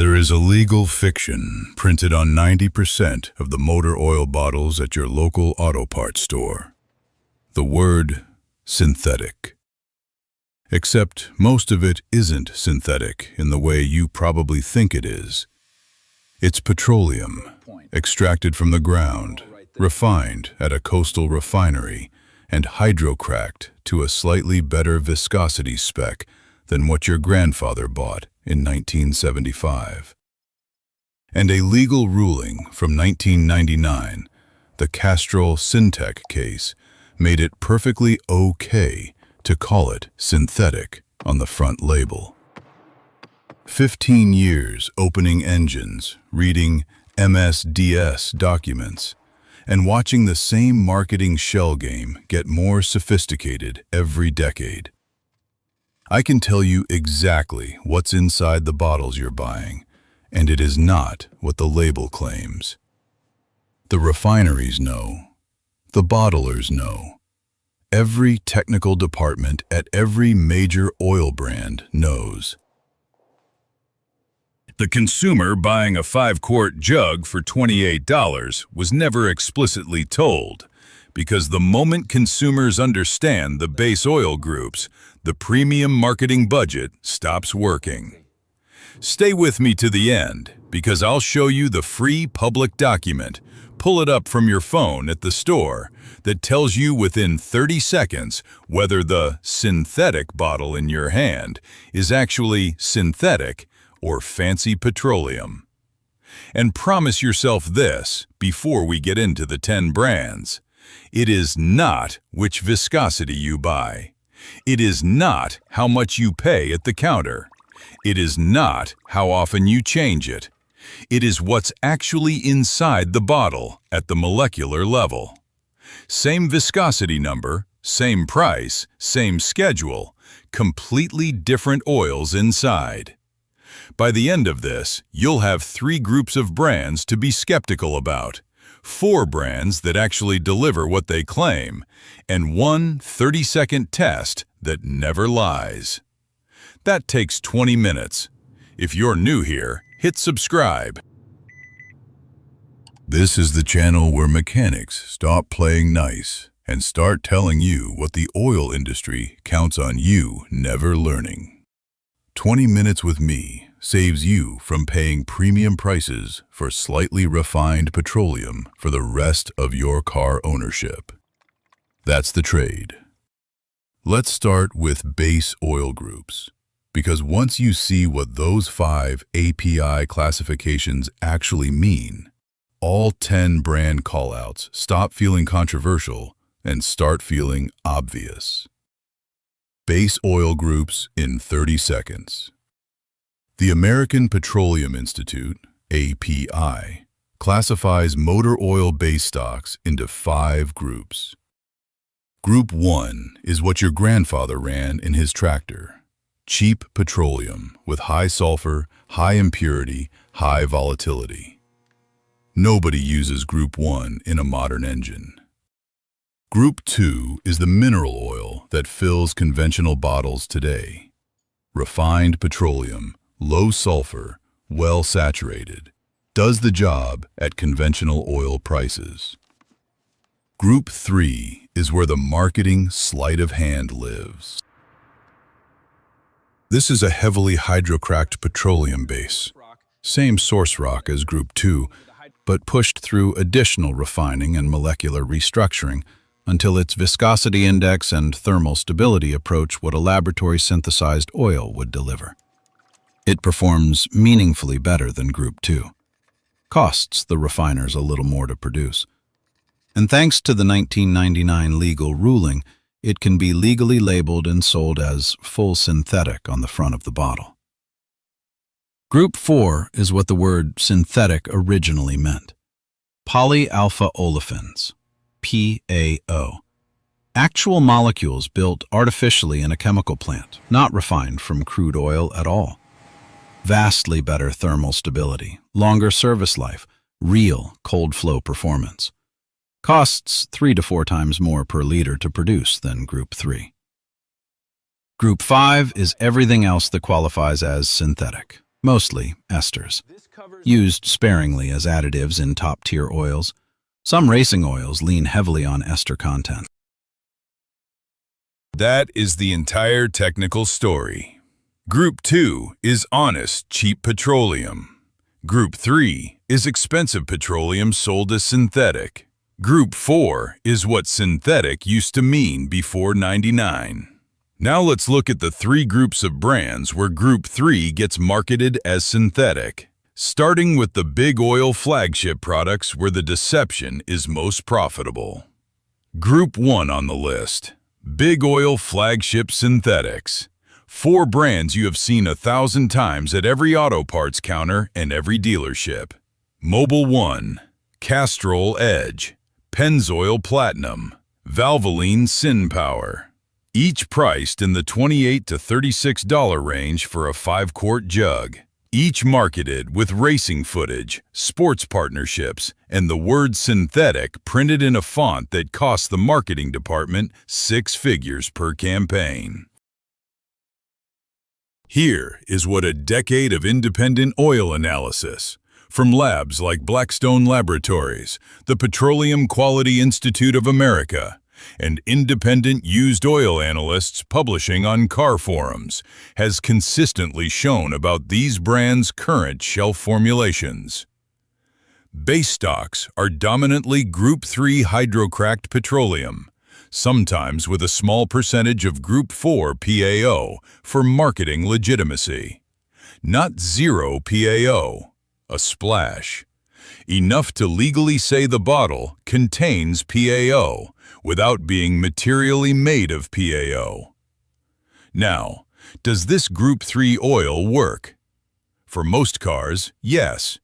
There is a legal fiction printed on 90% of the motor oil bottles at your local auto parts store. The word synthetic. Except most of it isn't synthetic in the way you probably think it is. It's petroleum, extracted from the ground, refined at a coastal refinery, and hydrocracked to a slightly better viscosity spec than what your grandfather bought in 1975. And a legal ruling from 1999, the Castrol Syntec case, made it perfectly okay to call it synthetic on the front label. 15 years opening engines, reading MSDS documents, and watching the same marketing shell game get more sophisticated every decade. I can tell you exactly what's inside the bottles you're buying, and it is not what the label claims. The refineries know. The bottlers know. Every technical department at every major oil brand knows. The consumer buying a 5-quart jug for $28 was never explicitly told, because the moment consumers understand the base oil groups, the premium marketing budget stops working. Stay with me to the end, because I'll show you the free public document, pull it up from your phone at the store, that tells you within 30 seconds whether the synthetic bottle in your hand is actually synthetic or fancy petroleum. And promise yourself this before we get into the 10 brands. It is not which viscosity you buy. It is not how much you pay at the counter. It is not how often you change it. It is what's actually inside the bottle at the molecular level. Same viscosity number, same price, same schedule, completely different oils inside. By the end of this, you'll have 3 groups of brands to be skeptical about, 4 brands that actually deliver what they claim, and 1 30-second test that never lies. That takes 20 minutes. If you're new here, hit subscribe. This is the channel where mechanics stop playing nice and start telling you what the oil industry counts on you never learning. 20 minutes with me saves you from paying premium prices for slightly refined petroleum for the rest of your car ownership. That's the trade. Let's start with base oil groups, because once you see what those 5 API classifications actually mean, all 10 brand callouts stop feeling controversial and start feeling obvious. Base oil groups in 30 seconds. The American Petroleum Institute, API, classifies motor oil base stocks into 5 groups. Group 1 is what your grandfather ran in his tractor. Cheap petroleum with high sulfur, high impurity, high volatility. Nobody uses Group 1 in a modern engine. Group 2 is the mineral oil that fills conventional bottles today. Refined petroleum, low sulfur, well saturated, does the job at conventional oil prices. Group 3 is where the marketing sleight of hand lives. This is a heavily hydrocracked petroleum base. Same source rock as Group 2, but pushed through additional refining and molecular restructuring until its viscosity index and thermal stability approach what a laboratory-synthesized oil would deliver. It performs meaningfully better than Group 2. Costs the refiners a little more to produce. And thanks to the 1999 legal ruling, it can be legally labeled and sold as full synthetic on the front of the bottle. Group 4 is what the word synthetic originally meant. Polyalpha olefins, PAO. Actual molecules built artificially in a chemical plant, not refined from crude oil at all. Vastly better thermal stability, longer service life, real cold flow performance. Costs 3 to 4 times more per liter to produce than Group 3. Group 5 is everything else that qualifies as synthetic. mostly esters, used sparingly as additives in top-tier oils. Some racing oils lean heavily on ester content. That is the entire technical story. Group 2 is honest, cheap petroleum. Group 3 is expensive petroleum sold as synthetic. Group 4 is what synthetic used to mean before '99. Now let's look at the three groups of brands where Group 3 gets marketed as synthetic. Starting with the big oil flagship products where the deception is most profitable. Group 1 on the list. Big oil flagship synthetics. 4 brands you have seen 1,000 times at every auto parts counter and every dealership. Mobil 1, Castrol Edge, Pennzoil Platinum, Valvoline Syn Power. Each priced in the $28 to $36 range for a 5-quart jug. Each marketed with racing footage, sports partnerships, and the word synthetic printed in a font that costs the marketing department 6 figures per campaign. Here is what a decade of independent oil analysis from labs like Blackstone Laboratories, the Petroleum Quality Institute of America, and independent used oil analysts publishing on car forums has consistently shown about these brands' current shelf formulations. Base stocks are dominantly Group 3 hydrocracked petroleum, sometimes with a small percentage of Group 4 PAO for marketing legitimacy. Not zero PAO, a splash. Enough to legally say the bottle contains PAO without being materially made of PAO. Now, does this Group 3 oil work? For most cars, yes.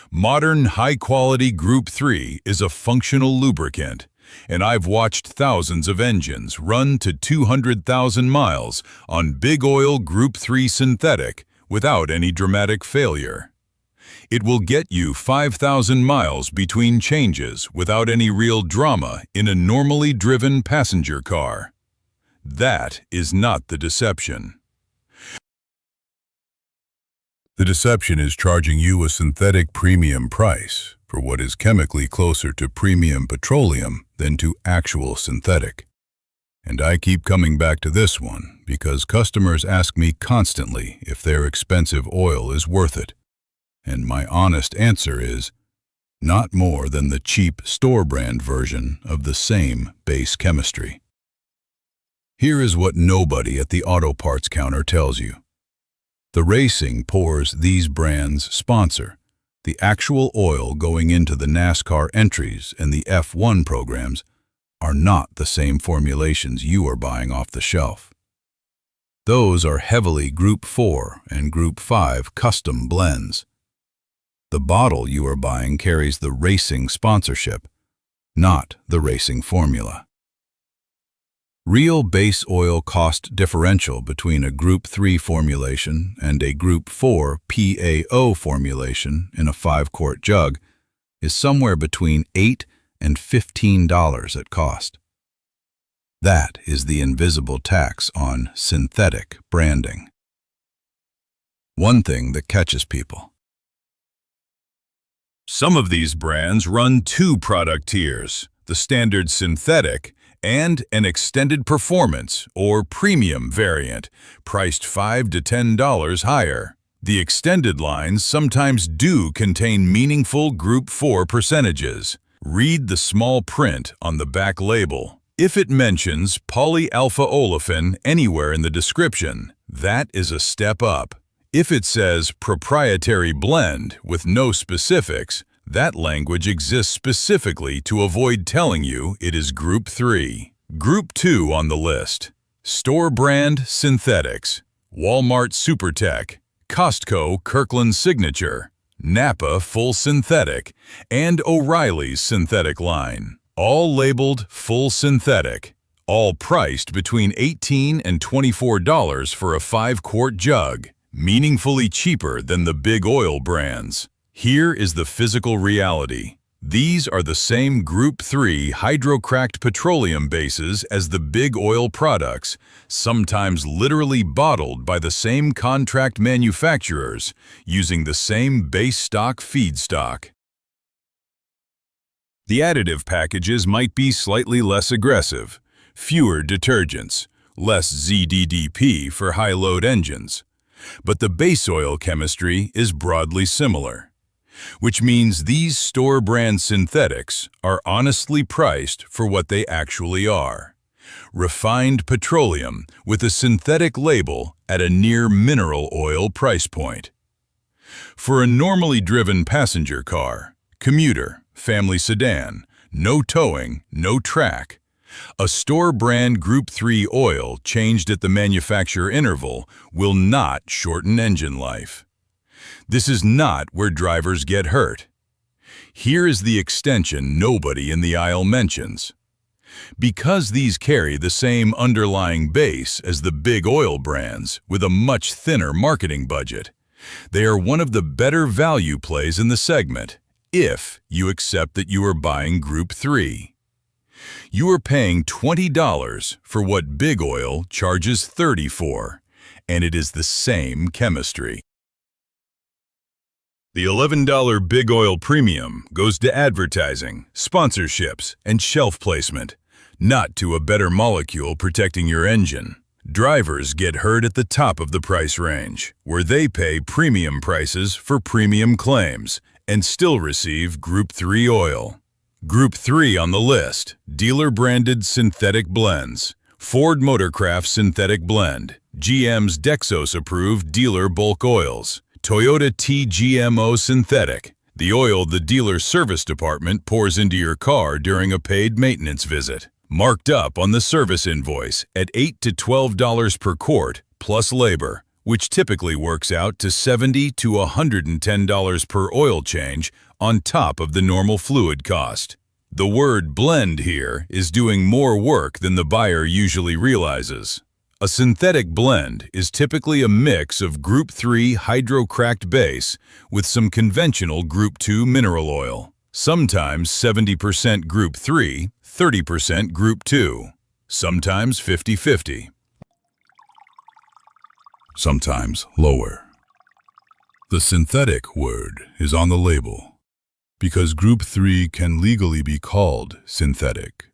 Modern high-quality Group 3 is a functional lubricant, and I've watched thousands of engines run to 200,000 miles on big oil Group 3 synthetic without any dramatic failure. It will get you 5,000 miles between changes without any real drama in a normally driven passenger car. That is not the deception. The deception is charging you a synthetic premium price for what is chemically closer to premium petroleum than to actual synthetic. And I keep coming back to this one because customers ask me constantly if their expensive oil is worth it. And my honest answer is, not more than the cheap store-brand version of the same base chemistry. Here is what nobody at the auto parts counter tells you. The racing pours these brands sponsor. The actual oil going into the NASCAR entries and the F1 programs are not the same formulations you are buying off the shelf. Those are heavily Group 4 and Group 5 custom blends. The bottle you are buying carries the racing sponsorship, not the racing formula. Real base oil cost differential between a Group 3 formulation and a Group 4 PAO formulation in a 5-quart jug is somewhere between $8 and $15 at cost. That is the invisible tax on synthetic branding. One thing that catches people. Some of these brands run 2 product tiers, the standard synthetic and an extended performance or premium variant, priced $5 to $10 higher. The extended lines sometimes do contain meaningful Group 4 percentages. Read the small print on the back label. If it mentions polyalpha-olefin anywhere in the description, that is a step up. If it says proprietary blend with no specifics, that language exists specifically to avoid telling you it is Group 3. Group 2 on the list. Store brand synthetics. Walmart Supertech, Costco Kirkland Signature, Napa Full Synthetic, and O'Reilly's Synthetic line. All labeled Full Synthetic. All priced between $18 and $24 for a 5-quart jug. Meaningfully cheaper than the big oil brands. Here is the physical reality. These are the same Group III hydrocracked petroleum bases as the big oil products, sometimes literally bottled by the same contract manufacturers, using the same base stock feedstock. The additive packages might be slightly less aggressive, fewer detergents, less ZDDP for high-load engines, but the base oil chemistry is broadly similar, which means these store-brand synthetics are honestly priced for what they actually are: refined petroleum with a synthetic label at a near mineral oil price point. For a normally driven passenger car, commuter, family sedan, no towing, no track, a store-brand Group III oil changed at the manufacturer interval will not shorten engine life. This is not where drivers get hurt. Here is the extension nobody in the aisle mentions. Because these carry the same underlying base as the big oil brands with a much thinner marketing budget, they are one of the better value plays in the segment, if you accept that you are buying Group III. You are paying $20 for what big oil charges $30 for, and it is the same chemistry. The $11 big oil premium goes to advertising, sponsorships, and shelf placement, not to a better molecule protecting your engine. Drivers get hurt at the top of the price range, where they pay premium prices for premium claims and still receive Group III oil. Group III on the list: dealer-branded synthetic blends, Ford Motorcraft Synthetic Blend, GM's Dexos-approved dealer bulk oils, Toyota TGMO Synthetic, the oil the dealer service department pours into your car during a paid maintenance visit, marked up on the service invoice at $8 to $12 per quart plus labor, which typically works out to $70 to $110 per oil change on top of the normal fluid cost. The word blend here is doing more work than the buyer usually realizes. A synthetic blend is typically a mix of Group III hydrocracked base with some conventional Group II mineral oil, sometimes 70% Group III, 30% Group II, sometimes 50-50. Sometimes lower. The synthetic word is on the label because Group III can legally be called synthetic,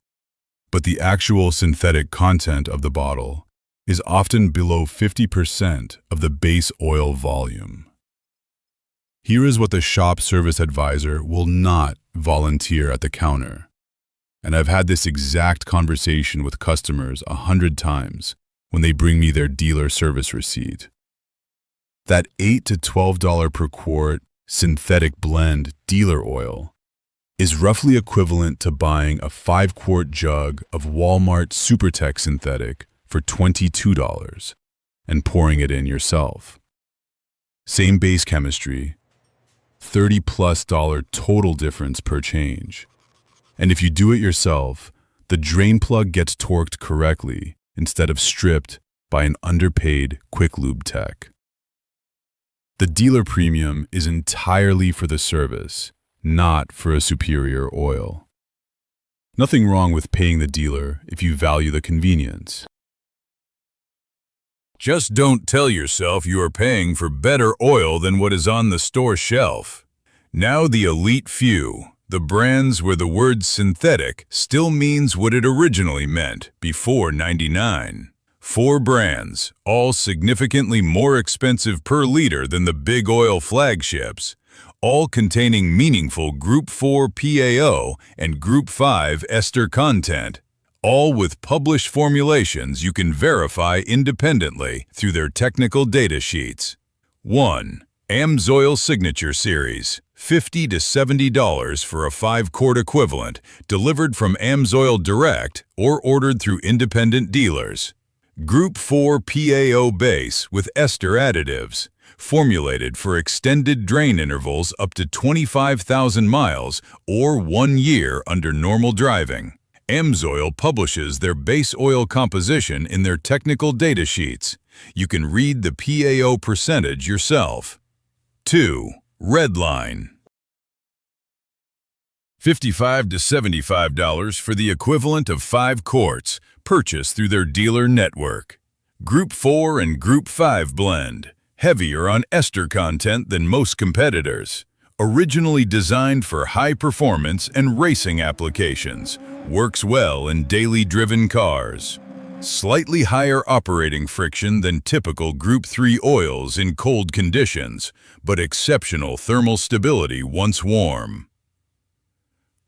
but the actual synthetic content of the bottle is often below 50% of the base oil volume. Here is what the shop service advisor will not volunteer at the counter, and I've had this exact conversation with customers 100 times when they bring me their dealer service receipt. That $8 to $12 per quart synthetic blend dealer oil is roughly equivalent to buying a 5-quart jug of Walmart SuperTech synthetic for $22 and pouring it in yourself. Same base chemistry, $30+ total difference per change. And if you do it yourself, the drain plug gets torqued correctly instead of stripped by an underpaid quick lube tech. The dealer premium is entirely for the service, not for a superior oil. Nothing wrong with paying the dealer if you value the convenience. Just don't tell yourself you are paying for better oil than what is on the store shelf. Now the elite few, the brands where the word synthetic still means what it originally meant before '99. 4 brands, all significantly more expensive per liter than the big oil flagships, all containing meaningful Group IV PAO and Group V ester content, all with published formulations you can verify independently through their technical data sheets. 1. AMSOIL Signature Series, $50 to $70 for a 5-quart equivalent, delivered from AMSOIL Direct or ordered through independent dealers. Group IV PAO base with ester additives, formulated for extended drain intervals up to 25,000 miles or 1 year under normal driving. AMSOIL publishes their base oil composition in their technical data sheets. You can read the PAO percentage yourself. 2. Redline. $55 to $75 for the equivalent of 5 quarts, purchased through their dealer network. Group 4 and Group 5 blend, heavier on ester content than most competitors. Originally designed for high performance and racing applications, works well in daily driven cars. Slightly higher operating friction than typical Group 3 oils in cold conditions, but exceptional thermal stability once warm.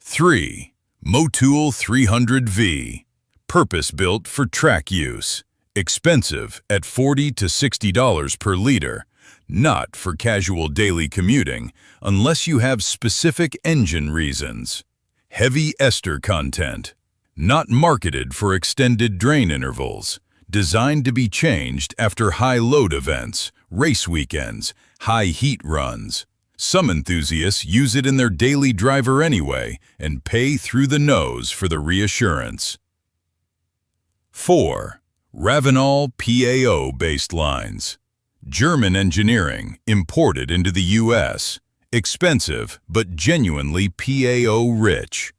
3. Motul 300V. Purpose-built for track use. Expensive at $40 to $60 per liter. Not for casual daily commuting, unless you have specific engine reasons. Heavy ester content. Not marketed for extended drain intervals. Designed to be changed after high load events, race weekends, high heat runs. Some enthusiasts use it in their daily driver anyway and pay through the nose for the reassurance. 4. Ravenol PAO-based lines. German engineering, imported into the U.S. Expensive, but genuinely PAO-rich.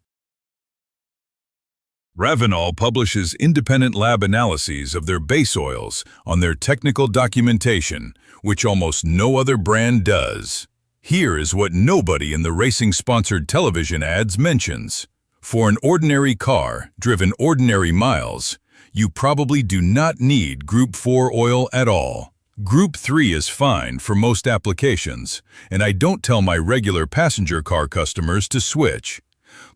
Ravenol publishes independent lab analyses of their base oils on their technical documentation, which almost no other brand does. Here is what nobody in the racing-sponsored television ads mentions. For an ordinary car, driven ordinary miles, you probably do not need Group 4 oil at all. Group 3 is fine for most applications, and I don't tell my regular passenger car customers to switch.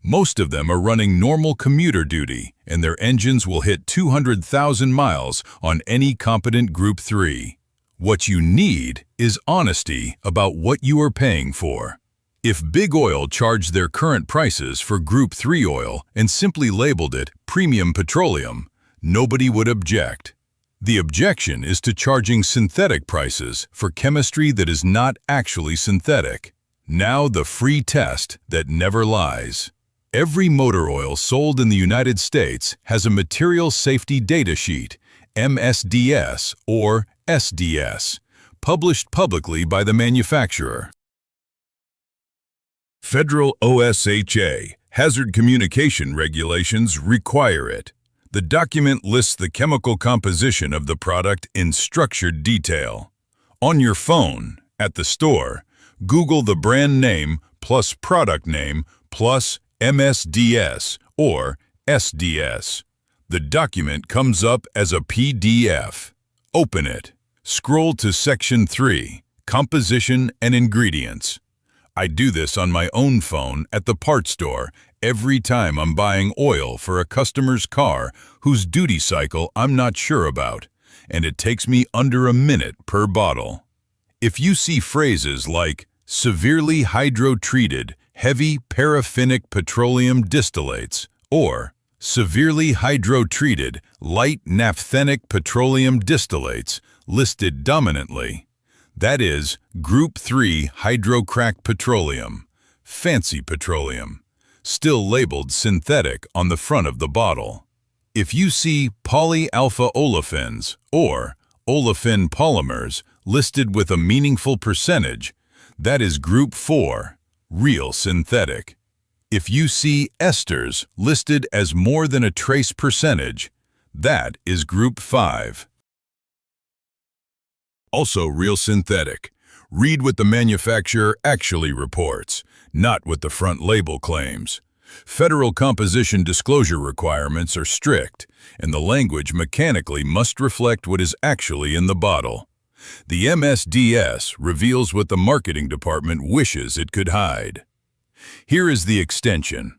Most of them are running normal commuter duty, and their engines will hit 200,000 miles on any competent Group 3. What you need is honesty about what you are paying for. If Big Oil charged their current prices for Group 3 oil and simply labeled it Premium Petroleum, nobody would object. The objection is to charging synthetic prices for chemistry that is not actually synthetic. Now the free test that never lies. Every motor oil sold in the United States has a Material Safety Data Sheet, MSDS or SDS, published publicly by the manufacturer. Federal OSHA hazard communication regulations require it. The document lists the chemical composition of the product in structured detail. On your phone, at the store, Google the brand name plus product name plus MSDS or SDS. The document comes up as a PDF. Open it. Scroll to Section 3, Composition and Ingredients. I do this on my own phone at the parts store every time I'm buying oil for a customer's car whose duty cycle I'm not sure about, and it takes me under a minute per bottle. If you see phrases like severely hydrotreated heavy paraffinic petroleum distillates or severely hydrotreated light naphthenic petroleum distillates listed dominantly, that is Group 3 Hydrocracked petroleum, fancy petroleum, still labeled synthetic on the front of the bottle. If you see polyalpha olefins or olefin polymers listed with a meaningful percentage, that is Group 4, real synthetic. If you see esters listed as more than a trace percentage, that is Group 5. Also real synthetic. Read what the manufacturer actually reports, not what the front label claims. Federal composition disclosure requirements are strict, and the language mechanically must reflect what is actually in the bottle. The MSDS reveals what the marketing department wishes it could hide. Here is the extension.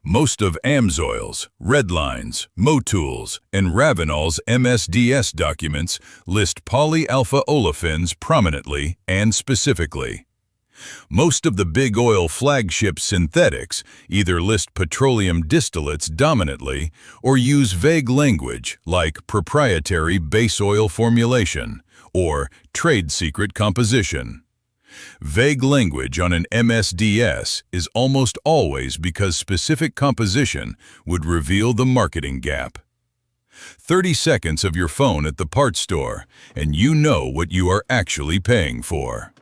Most of AMSOIL's, Redline's, Motul's, and Ravenol's MSDS documents list polyalpha olefins prominently and specifically. Most of the big oil flagship synthetics either list petroleum distillates dominantly or use vague language like proprietary base oil formulation or trade secret composition. Vague language on an MSDS is almost always because specific composition would reveal the marketing gap. 30 seconds of your phone at the parts store, and you know what you are actually paying for.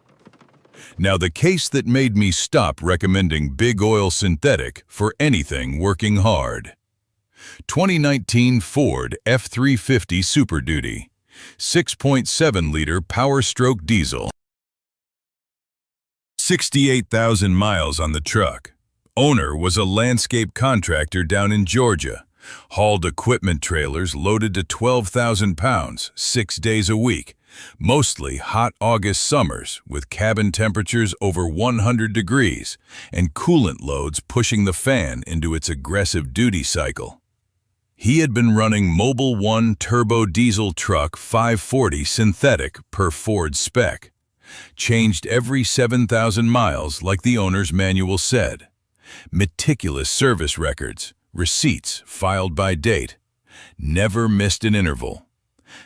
Now, the case that made me stop recommending big oil synthetic for anything working hard. 2019 Ford F350 Super Duty, 6.7-liter power-stroke diesel. 68,000 miles on the truck. Owner was a landscape contractor down in Georgia. Hauled equipment trailers loaded to 12,000 pounds, 6 days a week. Mostly hot August summers with cabin temperatures over 100 degrees and coolant loads pushing the fan into its aggressive duty cycle. He had been running Mobil 1 turbo diesel truck 540 synthetic per Ford spec. Changed every 7,000 miles like the owner's manual said. Meticulous service records, receipts filed by date. Never missed an interval.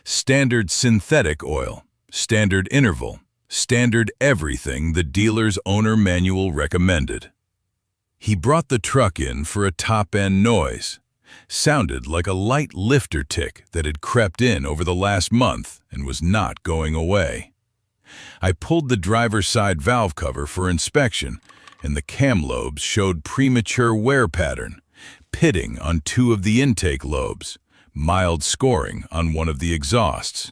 Standard synthetic oil, standard interval, standard everything the dealer's owner manual recommended. He brought the truck in for a top-end noise. Sounded like a light lifter tick that had crept in over the last month and was not going away. I pulled the driver's side valve cover for inspection, and the cam lobes showed premature wear pattern, pitting on 2 of the intake lobes, mild scoring on one of the exhausts.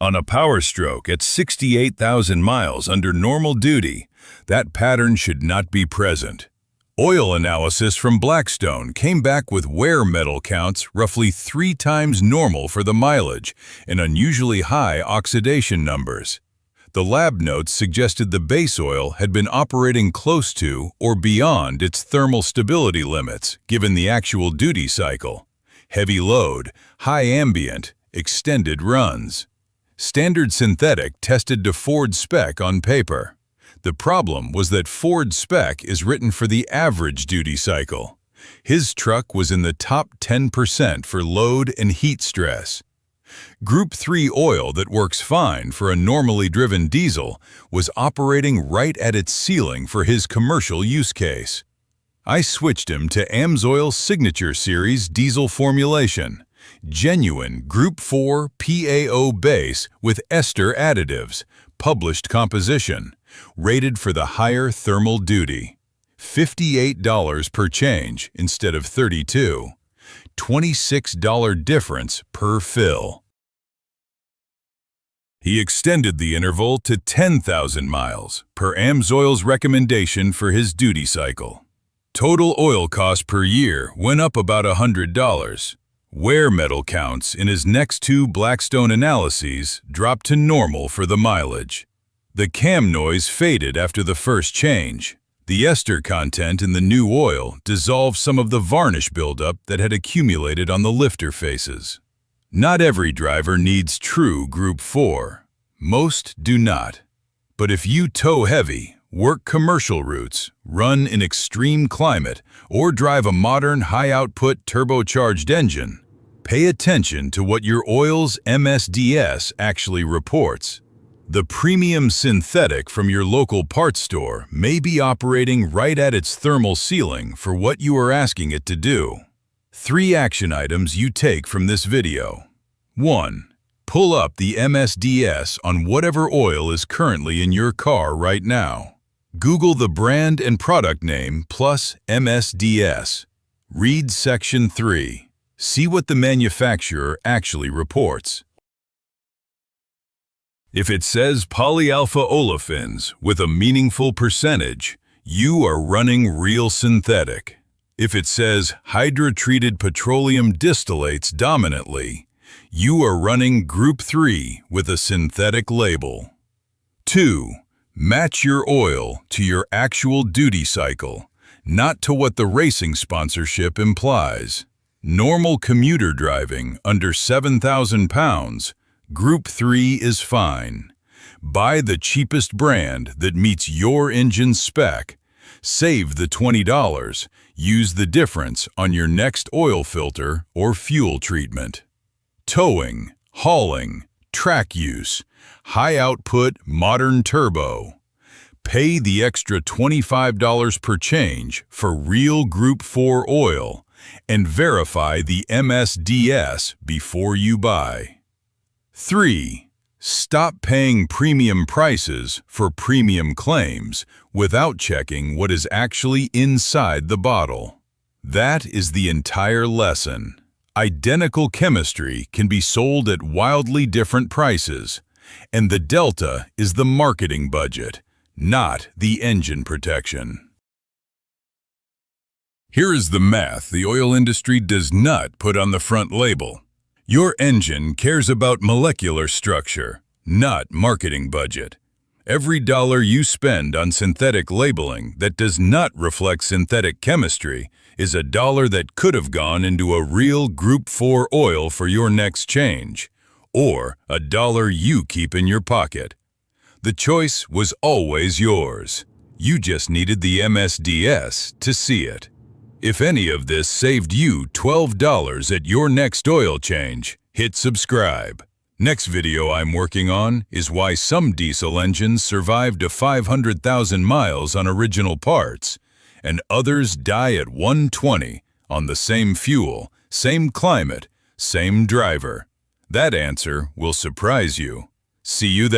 On a power stroke at 68,000 miles under normal duty, that pattern should not be present. Oil analysis from Blackstone came back with wear metal counts roughly 3 times normal for the mileage and unusually high oxidation numbers. The lab notes suggested the base oil had been operating close to or beyond its thermal stability limits given the actual duty cycle. Heavy load, high ambient, extended runs. Standard synthetic tested to Ford spec on paper. The problem was that Ford spec is written for the average duty cycle. His truck was in the top 10% for load and heat stress. Group III oil that works fine for a normally driven diesel was operating right at its ceiling for his commercial use case. I switched him to AMSOIL Signature Series diesel formulation, genuine Group IV PAO base with ester additives, published composition, rated for the higher thermal duty. $58 per change instead of $32. $26 difference per fill. He extended the interval to 10,000 miles per AMSOIL's recommendation for his duty cycle. Total oil cost per year went up about $100. Wear metal counts in his next 2 Blackstone analyses dropped to normal for the mileage. The cam noise faded after the first change. The ester content in the new oil dissolved some of the varnish buildup that had accumulated on the lifter faces. Not every driver needs true Group IV. Most do not. But if you tow heavy, work commercial routes, run in extreme climate, or drive a modern high-output turbocharged engine, pay attention to what your oil's MSDS actually reports. The premium synthetic from your local parts store may be operating right at its thermal ceiling for what you are asking it to do. 3 action items you take from this video. 1. Pull up the MSDS on whatever oil is currently in your car right now. Google the brand and product name plus MSDS. Read Section 3. See what the manufacturer actually reports. If it says polyalpha olefins with a meaningful percentage, you are running real synthetic. If it says hydrotreated petroleum distillates dominantly, you are running Group III with a synthetic label. 2. Match your oil to your actual duty cycle, not to what the racing sponsorship implies. Normal commuter driving under 7,000 pounds, Group III is fine. Buy the cheapest brand that meets your engine spec. Save the $20. Use the difference on your next oil filter or fuel treatment. Towing, hauling, track use, high output modern turbo. Pay the extra $25 per change for real Group IV oil and verify the MSDS before you buy. 3. Stop paying premium prices for premium claims without checking what is actually inside the bottle. That is the entire lesson. Identical chemistry can be sold at wildly different prices, and the delta is the marketing budget, not the engine protection. Here is the math the oil industry does not put on the front label. Your engine cares about molecular structure, not marketing budget. Every dollar you spend on synthetic labeling that does not reflect synthetic chemistry is a dollar that could have gone into a real Group IV oil for your next change, or a dollar you keep in your pocket. The choice was always yours. You just needed the MSDS to see it. If any of this saved you $12 at your next oil change, hit subscribe. Next video I'm working on is why some diesel engines survive to 500,000 miles on original parts, and others die at 120 on the same fuel, same climate, same driver. That answer will surprise you. See you then.